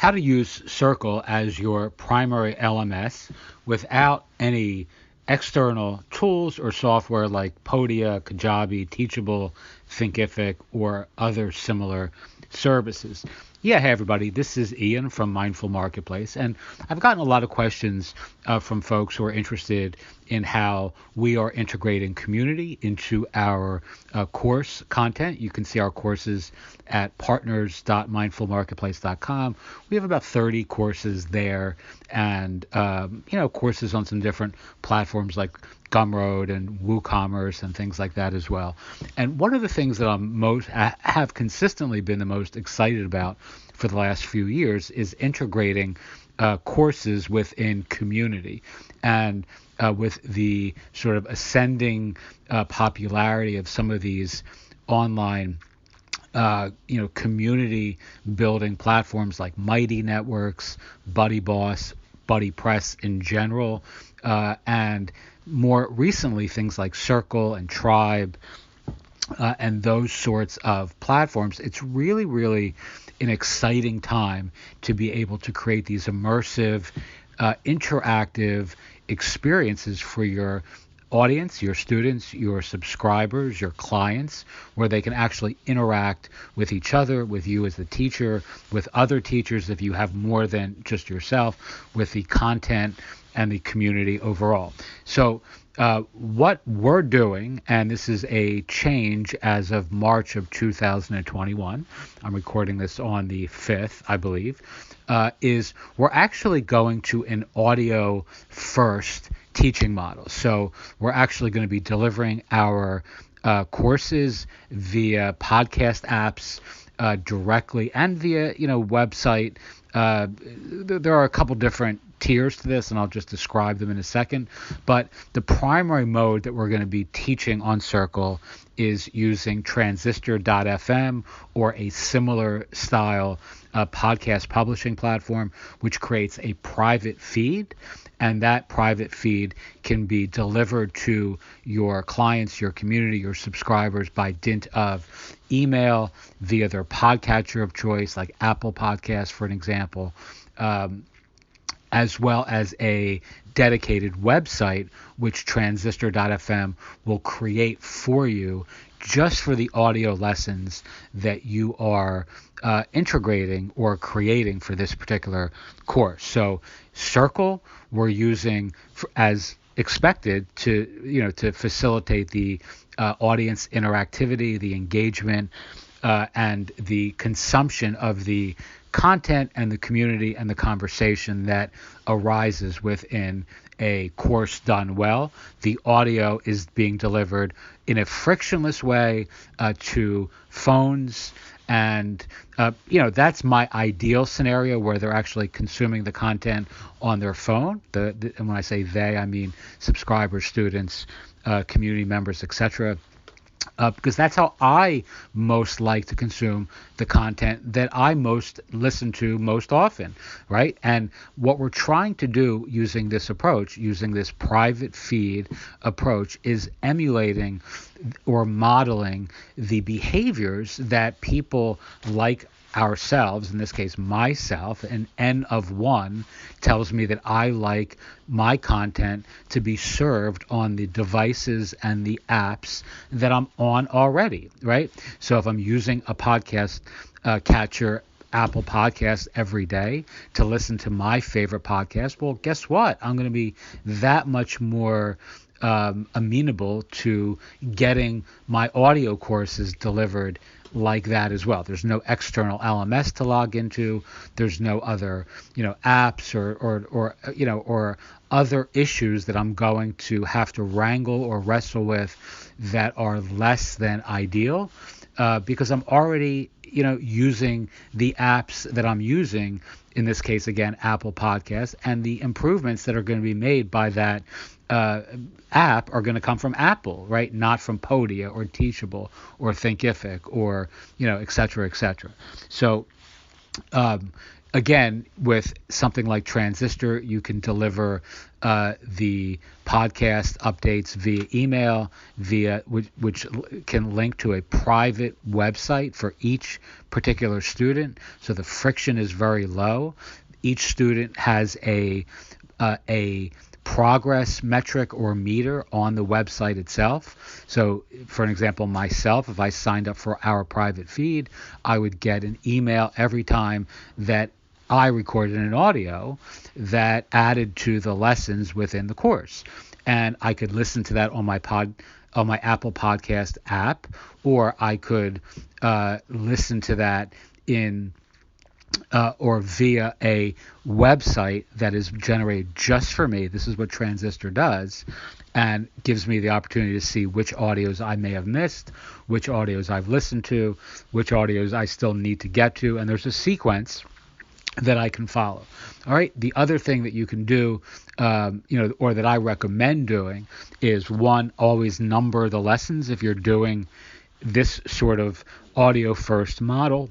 how to use Circle as your primary LMS without any external tools or software like Podia, Kajabi, Teachable, Thinkific, or other similar services. Yeah, hey everybody, this is Ian from Mindful Marketplace, and I've gotten a lot of questions from folks who are interested in how we are integrating community into our course content. You can see our courses at partners.mindfulmarketplace.com. We have about 30 courses there, and courses on some different platforms like Gumroad and WooCommerce and things like that as well. And one of the things that I have consistently been the most excited about for the last few years is integrating courses within community. And with the sort of ascending popularity of some of these online community building platforms like Mighty Networks, Buddy Boss, Buddy Press in general, and more recently things like Circle and Tribe and those sorts of platforms. It's really, really an exciting time to be able to create these immersive, interactive experiences for your audience, your students, your subscribers, your clients, where they can actually interact with each other, with you as the teacher, with other teachers if you have more than just yourself, with the content and the community overall. So what we're doing, and this is a change as of March of 2021, I'm recording this on the 5th, I believe, is we're actually going to an audio first teaching model. So we're actually going to be delivering our courses via podcast apps directly and via website. There are a couple different tiers to this, and I'll just describe them in a second. But the primary mode that we're going to be teaching on Circle is using transistor.fm or a similar style podcast publishing platform, which creates a private feed. And that private feed can be delivered to your clients, your community, your subscribers by dint of email via their podcatcher of choice, like Apple Podcasts, for an example, as well as a dedicated website, which transistor.fm will create for you just for the audio lessons that you are integrating or creating for this particular course. So Circle we're using as expected to facilitate the audience interactivity, the engagement, and the consumption of the content and the community and the conversation that arises within a course done well. The audio is being delivered in a frictionless way to phones, and that's my ideal scenario, where they're actually consuming the content on their phone. And when I say they, I mean subscribers, students, community members, etc. Because that's how I most like to consume the content that I most listen to most often, right? And what we're trying to do using this approach, using this private feed approach, is emulating or modeling the behaviors that people like ourselves, in this case myself, an N of 1 tells me that I like my content to be served on the devices and the apps that I'm on already, right? So if I'm using a podcast catcher, Apple Podcasts, every day to listen to my favorite podcast, well, guess what? I'm going to be that much more amenable to getting my audio courses delivered like that as well. There's no external LMS to log into. There's no other, apps or other issues that I'm going to have to wrangle or wrestle with that are less than ideal, because I'm already, using the apps that I'm using. In this case, again, Apple Podcasts, and the improvements that are going to be made by that app are going to come from Apple, right? Not from Podia or Teachable or Thinkific or, et cetera, et cetera. So Um, Again, with something like Transistor, you can deliver the podcast updates via email, which can link to a private website for each particular student. So the friction is very low. Each student has a progress metric or meter on the website itself. So, for an example, myself, if I signed up for our private feed, I would get an email every time that I recorded an audio that added to the lessons within the course. And I could listen to that on my Apple Podcast app, or I could listen to that in or via a website that is generated just for me. This is what Transistor does, and gives me the opportunity to see which audios I may have missed, which audios I've listened to, which audios I still need to get to, and there's a sequence that I can follow. All right. The other thing that you can do, or that I recommend doing, is one, always number the lessons. If you're doing this sort of audio first model,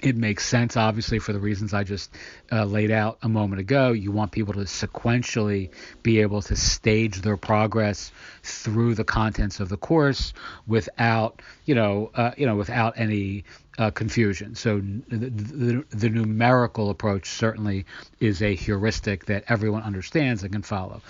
it makes sense, obviously, for the reasons I just laid out a moment ago. You want people to sequentially be able to stage their progress through the contents of the course without, without any confusion. So the numerical approach certainly is a heuristic that everyone understands and can follow.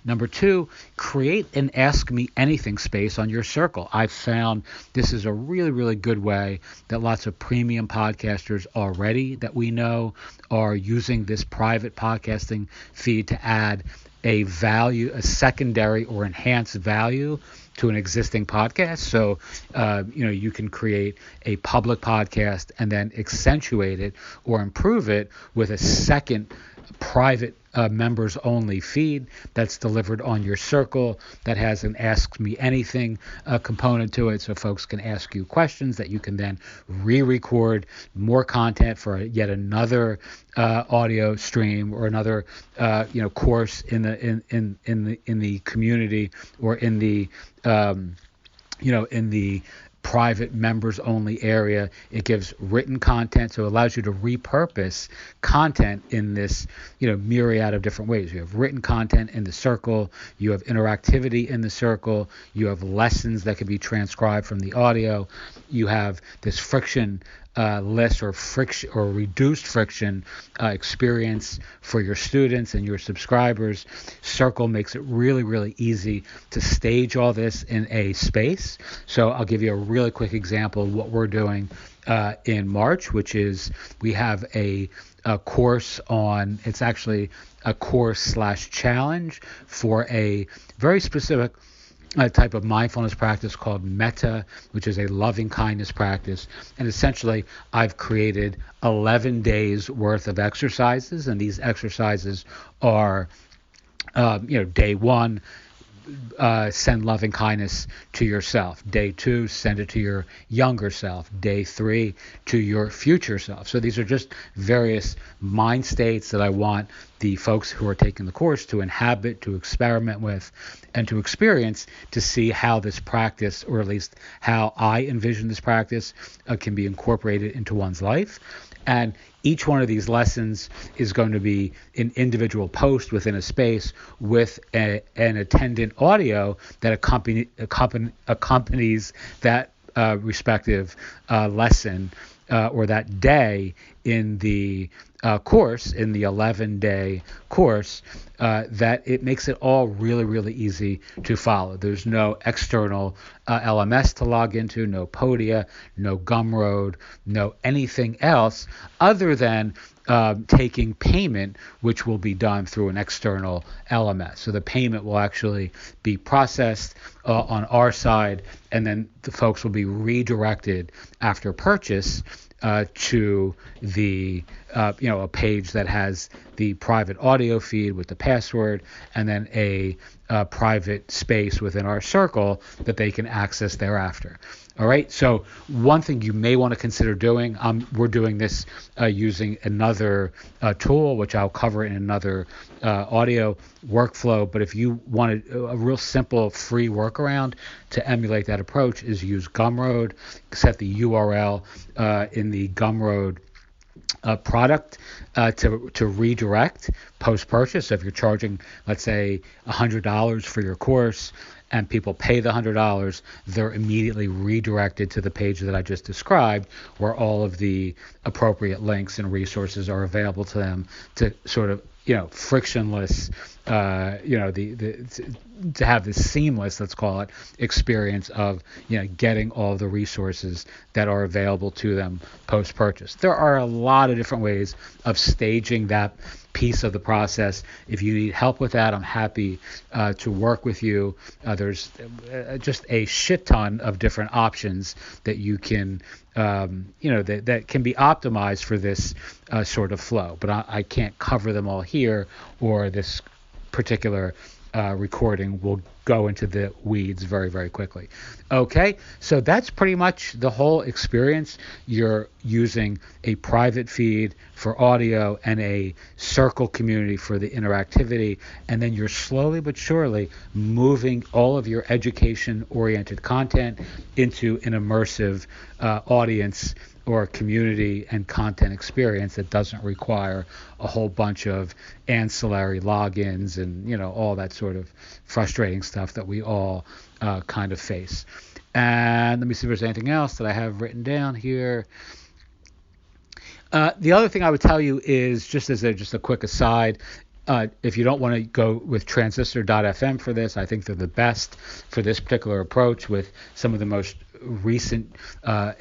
Number two, create an Ask Me Anything space on your circle. I've found this is a really, really good way that lots of premium podcasters already that we know are using this private podcasting feed to add a secondary or enhanced value to an existing podcast. So, you can create a public podcast and then accentuate it or improve it with a second private members only feed that's delivered on your circle that has an Ask Me Anything component to it, so folks can ask you questions that you can then re-record more content for yet another audio stream or another course in the community or in the in the private members only area. It gives written content, so it allows you to repurpose content in this myriad of different ways. You have written content in the circle, you have interactivity in the circle, you have lessons that can be transcribed from the audio, you have this friction less or friction or reduced friction experience for your students and your subscribers. Circle makes it really, really easy to stage all this in a space. So I'll give you a really quick example of what we're doing in March, which is we have a course on, it's actually a course/challenge for a very specific type of mindfulness practice called metta, which is a loving kindness practice. And essentially, I've created 11 days worth of exercises, and these exercises are, day one, send loving kindness to yourself. Day 2, send it to your younger self. Day 3, to your future self. So these are just various mind states that I want the folks who are taking the course to inhabit, to experiment with, and to experience, to see how this practice, or at least how I envision this practice, can be incorporated into one's life. And each one of these lessons is going to be an individual post within a space with an attendant audio that accompanies that respective lesson or that day in the course, in the 11-day course, that it makes it all really, really easy to follow. There's no external LMS to log into, no Podia, no Gumroad, no anything else other than taking payment, which will be done through an external LMS. So the payment will actually be processed on our side, and then the folks will be redirected after purchase to the a page that has the private audio feed with the password, and then a private space within our circle that they can access thereafter. All right. So one thing you may want to consider doing, we're doing this using another tool, which I'll cover in another audio workflow. But if you want a real simple free workaround to emulate that approach, is use Gumroad. Set the URL in the Gumroad product to redirect post-purchase. So if you're charging, let's say, $100 for your course and people pay the $100, they're immediately redirected to the page that I just described, where all of the appropriate links and resources are available to them to sort of, frictionless, to have this seamless, let's call it, experience of, getting all the resources that are available to them post-purchase. There are a lot of different ways of staging that piece of the process. If you need help with that, I'm happy to work with you. There's just a shit ton of different options that you can, that can be optimized for this sort of flow. But I can't cover them all here, or this particular recording will go into the weeds very, very quickly. Okay, so that's pretty much the whole experience. You're using a private feed for audio and a circle community for the interactivity, and then you're slowly but surely moving all of your education-oriented content into an immersive audience or community and content experience that doesn't require a whole bunch of ancillary logins and, all that sort of frustrating stuff that we all kind of face. And let me see if there's anything else that I have written down here. The other thing I would tell you is, just as a quick aside, if you don't want to go with transistor.fm for this, I think they're the best for this particular approach, with some of the most recent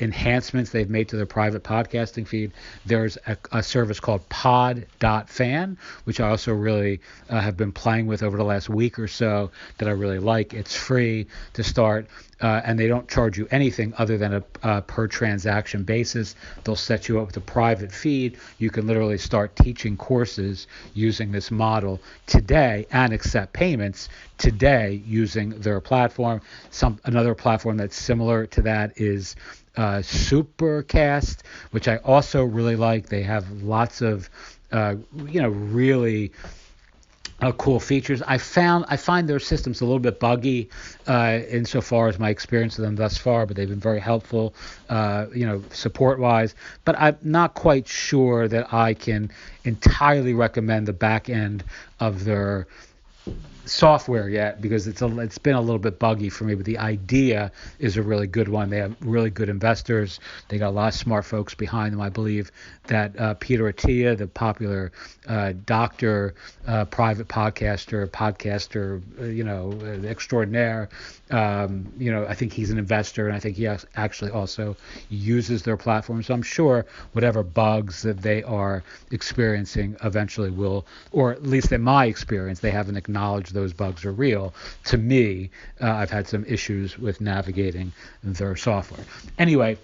enhancements they've made to their private podcasting feed. There's a service called pod.fan, which I also really have been playing with over the last week or so, that I really like. It's free to start, and they don't charge you anything other than a per transaction basis. They'll set you up with a private feed. You can literally start teaching courses using this model today and accept payments today using their platform. Another platform that's similar to that is Supercast, which I also really like. They have lots of really cool features. I find their systems a little bit buggy insofar as my experience with them thus far, but they've been very helpful, support-wise. But I'm not quite sure that I can entirely recommend the back end of their software yet, because it's been a little bit buggy for me, but the idea is a really good one. They have really good investors. They got a lot of smart folks behind them. I believe that Peter Attia, the popular doctor, private podcaster, extraordinaire, I think he's an investor, and I think he actually also uses their platform. So I'm sure whatever bugs that they are experiencing eventually will, or at least in my experience, they haven't acknowledged those bugs are real. To me, I've had some issues with navigating their software. Anyway,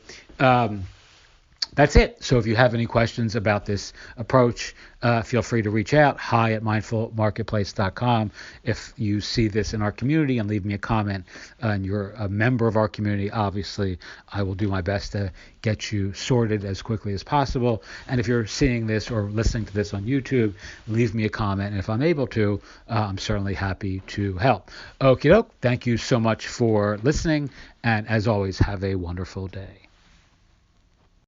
that's it. So if you have any questions about this approach, feel free to reach out, hi@mindfulmarketplace.com. If you see this in our community and leave me a comment and you're a member of our community, obviously I will do my best to get you sorted as quickly as possible. And if you're seeing this or listening to this on YouTube, leave me a comment. And if I'm able to, I'm certainly happy to help. Okie doke. Thank you so much for listening. And as always, have a wonderful day.